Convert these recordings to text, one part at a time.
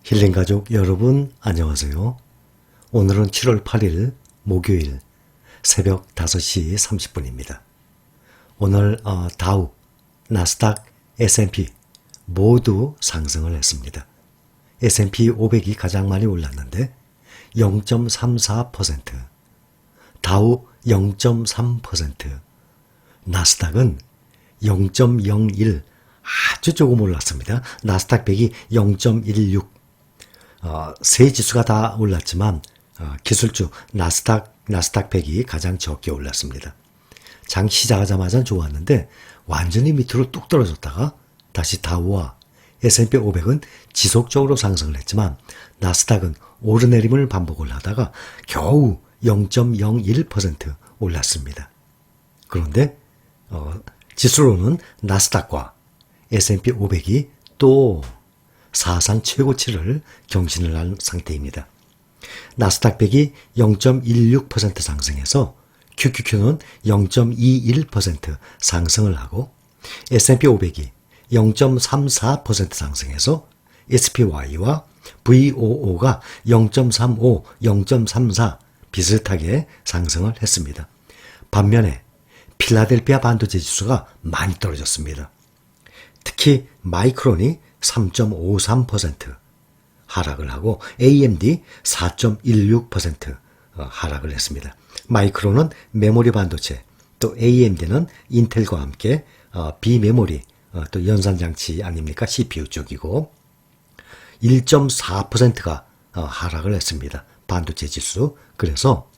힐링가족 여러분 안녕하세요. 오늘은 7월 8일 목요일 새벽 5시 30분입니다. 오늘 다우, 나스닥, S&P 모두 상승을 했습니다. S&P 500이 가장 많이 올랐는데 0.34%, 다우 0.3%, 나스닥은 0.01, 아주 조금 올랐습니다. 나스닥 100이 0.16, 세 지수가 다 올랐지만 기술주 나스닥 100이 가장 적게 올랐습니다. 장 시작하자마자 좋았는데 완전히 밑으로 뚝 떨어졌다가 다시 다우와 S&P 500은 지속적으로 상승을 했지만 나스닥은 오르내림을 반복을 하다가 겨우 0.01% 올랐습니다. 그런데 지수로는 나스닥과 S&P 500이 또 사상 최고치를 경신을 한 상태입니다. 나스닥 100이 0.16% 상승해서 QQQ는 0.21% 상승을 하고 S&P 500이 0.34% 상승해서 SPY와 VOO가 0.35, 0.34 비슷하게 상승을 했습니다. 반면에 필라델피아 반도체 지수가 많이 떨어졌습니다. 특히 마이크론이 3.53% 하락을 하고 AMD 4.16% 하락을 했습니다. 마이크론은 메모리 반도체, 또 AMD는 인텔과 함께 비메모리, 또 연산장치 아닙니까? CPU 쪽이고 1.4%가 하락을 했습니다. 반도체 지수. 그래서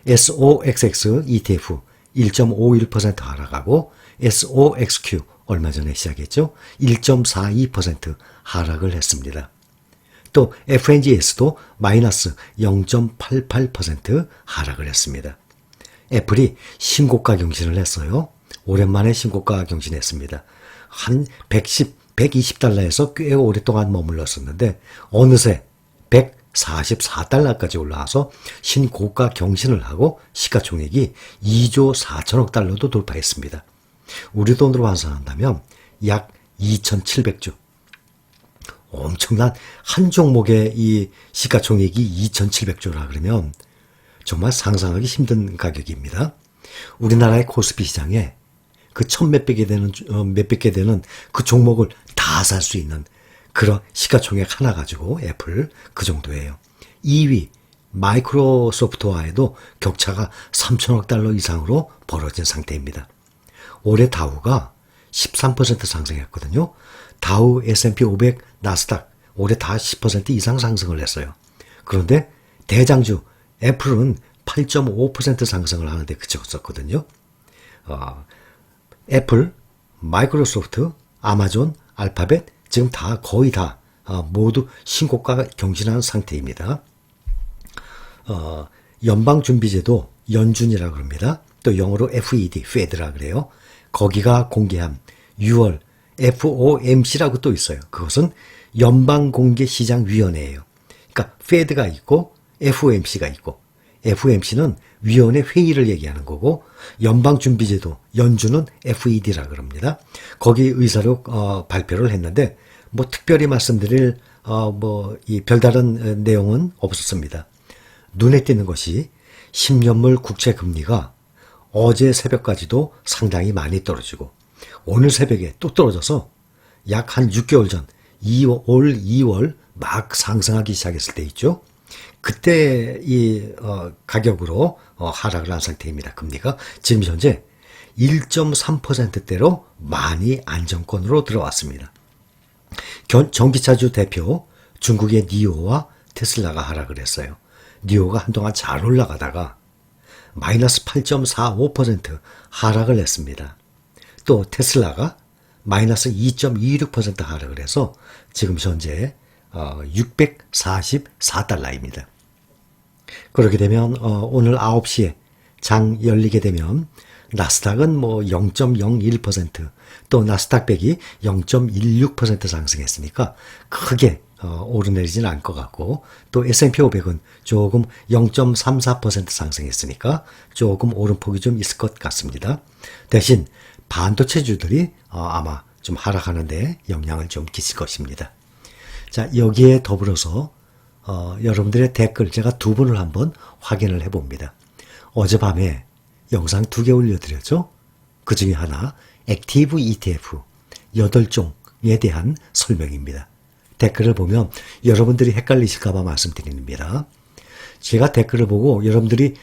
SOXX ETF 1.51% 하락하고 SOXQ 얼마 전에 시작했죠. 1.42% 하락을 했습니다. 또 FNGS도 마이너스 0.88% 하락을 했습니다. 애플이 신고가 경신을 했어요. 오랜만에 신고가 경신했습니다. 한 120달러에서 꽤 오랫동안 머물렀었는데 어느새 144달러까지 올라와서 신고가 경신을 하고 시가총액이 2조 4천억 달러도 돌파했습니다. 우리 돈으로 환산한다면 약 2,700조. 엄청난 한 종목의 이 시가총액이 2,700조라 그러면 정말 상상하기 힘든 가격입니다. 우리나라의 코스피 시장에 그 몇백 개 되는 그 종목을 다 살 수 있는 그런 시가총액 하나 가지고 애플 그 정도예요. 2위 마이크로소프트와에도 격차가 3천억 달러 이상으로 벌어진 상태입니다. 올해 다우가 13% 상승했거든요. 다우, S&P 500, 나스닥 올해 다 10% 이상 상승을 했어요. 그런데 대장주 애플은 8.5% 상승을 하는데 그쳤었거든요. 애플, 마이크로소프트, 아마존, 알파벳 지금 다 거의 다 모두 신고가 경신한 상태입니다. 연방준비제도 연준이라고 합니다. 또 영어로 FED, Fed라 그래요. 거기가 공개한 6월 FOMC라고 또 있어요. 그것은 연방공개시장위원회예요. 그러니까 Fed가 있고 FOMC가 있고 FOMC는 위원회 회의를 얘기하는 거고 연방준비제도 연준은 FED라고 합니다. 거기 의사록 발표를 했는데 뭐 특별히 말씀드릴 이 별다른 내용은 없었습니다. 눈에 띄는 것이 10년물 국채 금리가 어제 새벽까지도 상당히 많이 떨어지고 오늘 새벽에 또 떨어져서 약 한 6개월 전 올 2월 막 상승하기 시작했을 때 있죠. 그때 이 가격으로 하락을 한 상태입니다. 금리가 지금 현재 1.3%대로 많이 안정권으로 들어왔습니다. 전기차주 대표 중국의 니오와 테슬라가 하락을 했어요. 니오가 한동안 잘 올라가다가 마이너스 8.45% 하락을 했습니다. 또 테슬라가 마이너스 2.26% 하락을 해서 지금 현재 644달러입니다. 그렇게 되면 오늘 9시에 장 열리게 되면 나스닥은 0.01%, 또 나스닥 100이 0.16% 상승했으니까 크게 오르내리지는 않을 것 같고, 또 S&P 500은 조금 0.34% 상승했으니까 조금 오름폭이 좀 있을 것 같습니다. 대신 반도체주들이 아마 좀 하락하는데 영향을 좀 끼칠 것입니다. 자, 여기에 더불어서 여러분들의 댓글 제가 두 분을 한번 확인을 해봅니다. 어젯밤에 영상 2개 올려드렸죠? 그 중에 하나 액티브 ETF 8종에 대한 설명입니다. 댓글을 보면 여러분들이 헷갈리실까봐 말씀드립니다. 제가 댓글을 보고 여러분들이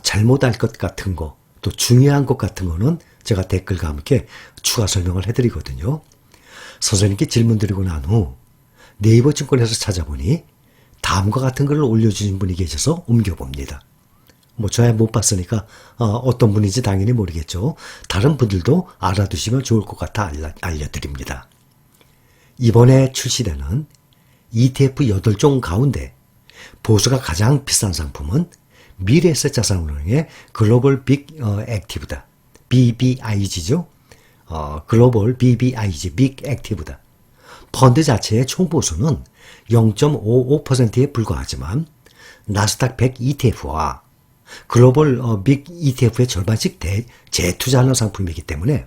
잘못 알 것 같은 거, 또 중요한 것 같은 거는 제가 댓글과 함께 추가 설명을 해드리거든요. 선생님께 질문 드리고 난 후 네이버 증권에서 찾아보니 다음과 같은 글을 올려주신 분이 계셔서 옮겨봅니다. 저야 못 봤으니까 어떤 분인지 당연히 모르겠죠. 다른 분들도 알아두시면 좋을 것 같아 알려드립니다. 이번에 출시되는 ETF 8종 가운데 보수가 가장 비싼 상품은 미래에셋자산운용의 글로벌 빅 액티브다. BBIG죠. 글로벌 BBIG 빅 액티브다. 펀드 자체의 총보수는 0.55%에 불과하지만 나스닥 100 ETF와 글로벌 빅 ETF의 절반씩 재투자하는 상품이기 때문에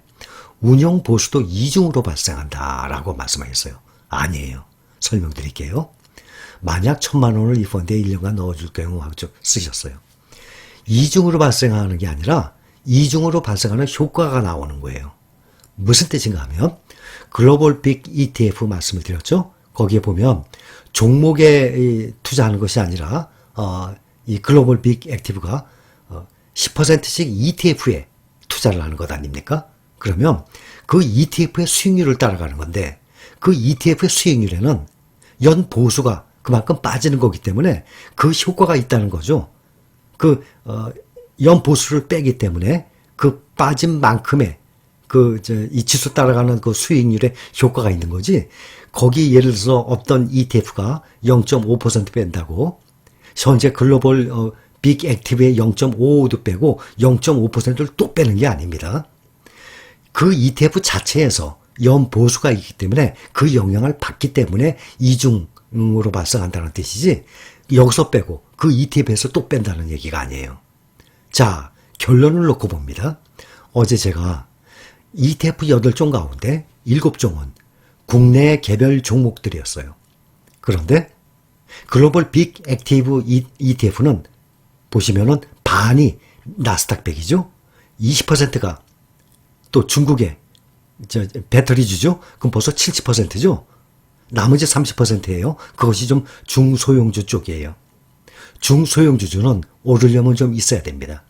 운용 보수도 이중으로 발생한다라고 말씀하셨어요. 아니에요. 설명드릴게요. 만약 1,000만 원을 이 펀드에 1년간 넣어줄 경우 하고 쓰셨어요. 이중으로 발생하는 게 아니라 이중으로 발생하는 효과가 나오는 거예요. 무슨 뜻인가 하면 글로벌 빅 ETF 말씀을 드렸죠. 거기에 보면 종목에 투자하는 것이 아니라 이 글로벌 빅 액티브가 10%씩 ETF에 투자를 하는 것 아닙니까? 그러면 그 ETF의 수익률을 따라가는 건데 그 ETF의 수익률에는 연 보수가 그만큼 빠지는 거기 때문에 그 효과가 있다는 거죠. 연 보수를 빼기 때문에 그 빠진 만큼의 이 지수 따라가는 그 수익률에 효과가 있는 거지. 거기 예를 들어서 어떤 ETF가 0.5% 뺀다고 현재 글로벌 빅 액티브의 0.55도 빼고 0.5%를 또 빼는 게 아닙니다. 그 ETF 자체에서 연 보수가 있기 때문에 그 영향을 받기 때문에 이중으로 발생한다는 뜻이지 여기서 빼고 그 ETF에서 또 뺀다는 얘기가 아니에요. 자, 결론을 놓고 봅니다. 어제 제가 ETF 8종 가운데 7종은 국내 개별 종목들이었어요. 그런데 글로벌 빅 액티브 ETF는 보시면은 반이 나스닥 100이죠. 20%가 또 중국의 배터리주죠. 그럼 벌써 70%죠. 나머지 30%예요. 그것이 좀 중소형주 쪽이에요. 중소형주주는 오르려면 좀 있어야 됩니다.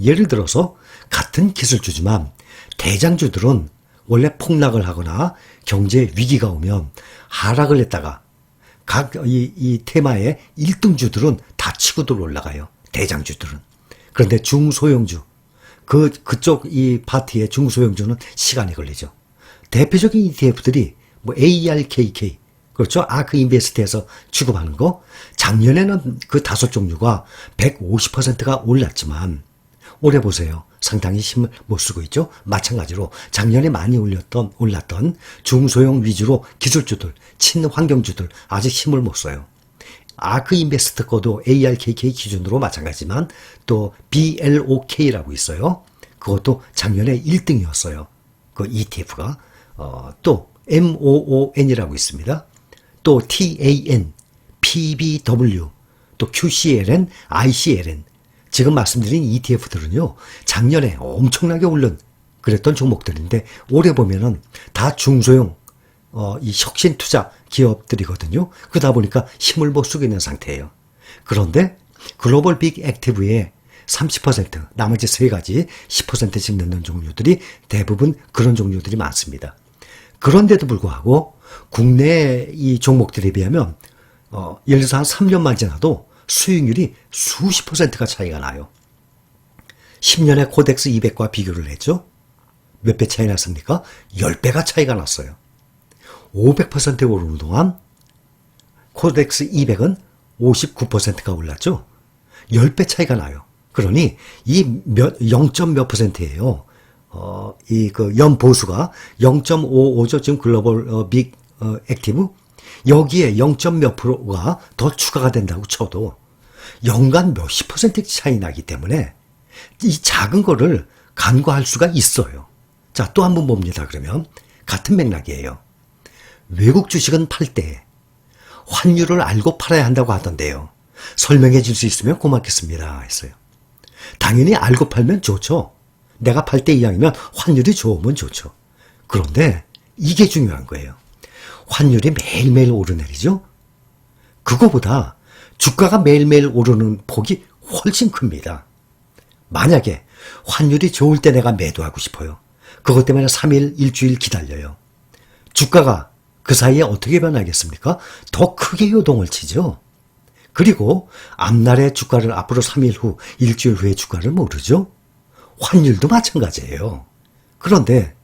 예를 들어서 같은 기술주지만 대장주들은 원래 폭락을 하거나 경제 위기가 오면 하락을 했다가 각 이 테마의 1등주들은 다 치고들 올라가요. 대장주들은. 그런데 중소형주 그쪽 이 파티의 중소형주는 시간이 걸리죠. 대표적인 ETF들이 ARKK 그렇죠? 아크 인베스트에서 취급하는 거 작년에는 그 5종류가 150%가 올랐지만 올해 보세요. 상당히 힘을 못 쓰고 있죠. 마찬가지로 작년에 많이 올랐던 중소형 위주로 기술주들, 친환경주들 아직 힘을 못 써요. 아크 인베스트 거도 ARKK 기준으로 마찬가지지만 또 BLOK라고 있어요. 그것도 작년에 1등이었어요. 그 ETF가. 또 MOON이라고 있습니다. 또 TAN, PBW, 또 QCLN, ICLN. 지금 말씀드린 ETF들은요, 작년에 엄청나게 오른 그랬던 종목들인데, 올해 보면은 다 중소형, 이 혁신 투자 기업들이거든요. 그러다 보니까 힘을 못 쓰고 있는 상태예요. 그런데 글로벌 빅 액티브의 30%, 나머지 3가지 10%씩 넣는 종류들이 대부분 그런 종류들이 많습니다. 그런데도 불구하고 국내 이 종목들에 비하면 예를 들어서 한 3년만 지나도 수익률이 수십 %가 차이가 나요. 10년의 코덱스 200과 비교를 했죠. 몇 배 차이 났습니까? 10배가 차이가 났어요. 500%에 오르는 동안 코덱스 200은 59%가 올랐죠. 10배 차이가 나요. 그러니 이 0점 몇 %예요. 이 연보수가 0.55죠. 지금 글로벌 빅 액티브. 여기에 0점 몇 %가 더 추가가 된다고 쳐도 연간 몇십 % 차이 나기 때문에 이 작은 거를 간과할 수가 있어요. 자, 또 한 번 봅니다. 그러면 같은 맥락이에요. 외국 주식은 팔 때 환율을 알고 팔아야 한다고 하던데요. 설명해 줄 수 있으면 고맙겠습니다. 했어요. 당연히 알고 팔면 좋죠. 내가 팔 때 이왕이면 환율이 좋으면 좋죠. 그런데 이게 중요한 거예요. 환율이 매일매일 오르내리죠? 그거보다 주가가 매일매일 오르는 폭이 훨씬 큽니다. 만약에 환율이 좋을 때 내가 매도하고 싶어요. 그것 때문에 3일, 일주일 기다려요. 주가가 그 사이에 어떻게 변하겠습니까? 더 크게 요동을 치죠. 그리고 앞날의 주가를 앞으로 3일 후, 일주일 후의 주가를 모르죠. 환율도 마찬가지예요. 그런데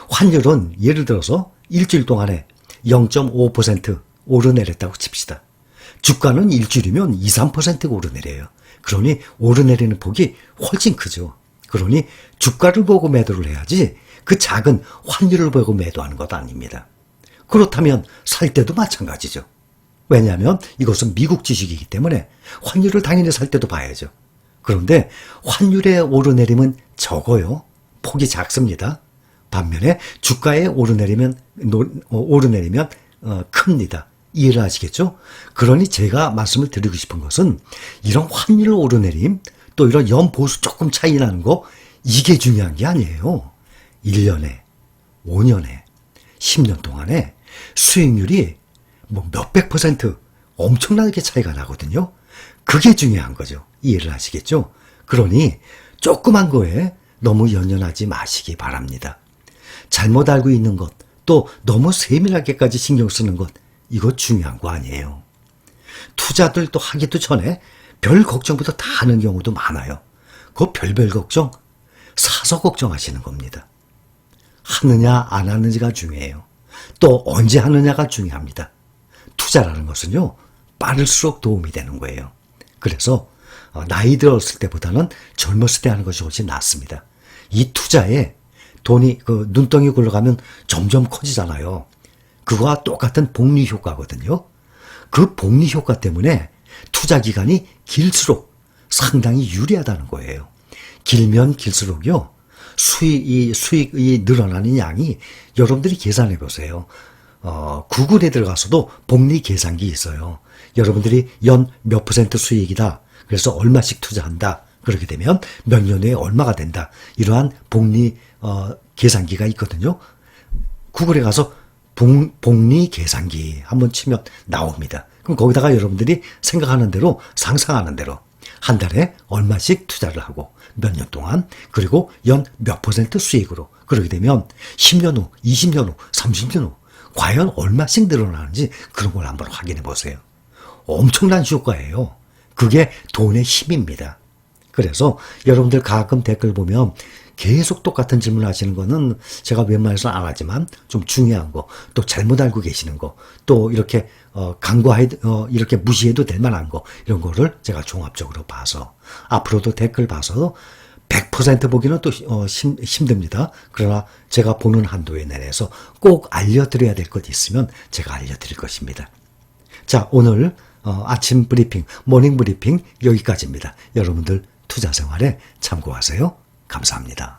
환율은 예를 들어서 일주일 동안에 0.5% 오르내렸다고 칩시다. 주가는 일주일이면 2, 3%가 오르내려요. 그러니 오르내리는 폭이 훨씬 크죠. 그러니 주가를 보고 매도를 해야지 그 작은 환율을 보고 매도하는 것 아닙니다. 그렇다면 살 때도 마찬가지죠. 왜냐하면 이것은 미국 주식이기 때문에 환율을 당연히 살 때도 봐야죠. 그런데 환율의 오르내림은 적어요. 폭이 작습니다. 반면에 주가의 오르내리면 큽니다. 이해를 하시겠죠? 그러니 제가 말씀을 드리고 싶은 것은 이런 환율 오르내림, 또 이런 연보수 조금 차이 나는 거, 이게 중요한 게 아니에요. 1년에, 5년에, 10년 동안에 수익률이 뭐 몇백 %, 엄청나게 차이가 나거든요. 그게 중요한 거죠. 이해를 하시겠죠? 그러니 조그만 거에 너무 연연하지 마시기 바랍니다. 잘못 알고 있는 것, 또 너무 세밀하게까지 신경 쓰는 것, 이거 중요한 거 아니에요. 투자들도 하기도 전에 별 걱정부터 다 하는 경우도 많아요. 그 별별 걱정, 사서 걱정하시는 겁니다. 하느냐 안 하느냐가 중요해요. 또 언제 하느냐가 중요합니다. 투자라는 것은요, 빠를수록 도움이 되는 거예요. 그래서 나이 들었을 때보다는 젊었을 때 하는 것이 훨씬 낫습니다. 이 투자에 돈이 눈덩이 굴러가면 점점 커지잖아요. 그거와 똑같은 복리 효과거든요. 그 복리 효과 때문에 투자 기간이 길수록 상당히 유리하다는 거예요. 길면 길수록요, 수익이 늘어나는 양이 여러분들이 계산해 보세요. 구글에 들어가서도 복리 계산기 있어요. 여러분들이 연 몇 % 수익이다. 그래서 얼마씩 투자한다. 그렇게 되면 몇 년 후에 얼마가 된다. 이러한 복리 계산기가 있거든요. 구글에 가서 복리 계산기 한번 치면 나옵니다. 그럼 거기다가 여러분들이 생각하는 대로, 상상하는 대로 한 달에 얼마씩 투자를 하고 몇 년 동안, 그리고 연 몇 % 수익으로, 그렇게 되면 10년 후, 20년 후, 30년 후 과연 얼마씩 늘어나는지 그런 걸 한번 확인해 보세요. 엄청난 효과예요. 그게 돈의 힘입니다. 그래서 여러분들 가끔 댓글 보면 계속 똑같은 질문 하시는 거는 제가 웬만해서 안 하지만 좀 중요한 거, 또 잘못 알고 계시는 거, 또 이렇게 이렇게 무시해도 될 만한 거, 이런 거를 제가 종합적으로 봐서 앞으로도 댓글 봐서 100% 보기는 또 힘듭니다. 그러나 제가 보는 한도에 내려서 꼭 알려드려야 될 것 있으면 제가 알려드릴 것입니다. 자, 오늘 아침 브리핑, 모닝 브리핑 여기까지입니다. 여러분들 투자 생활에 참고하세요. 감사합니다.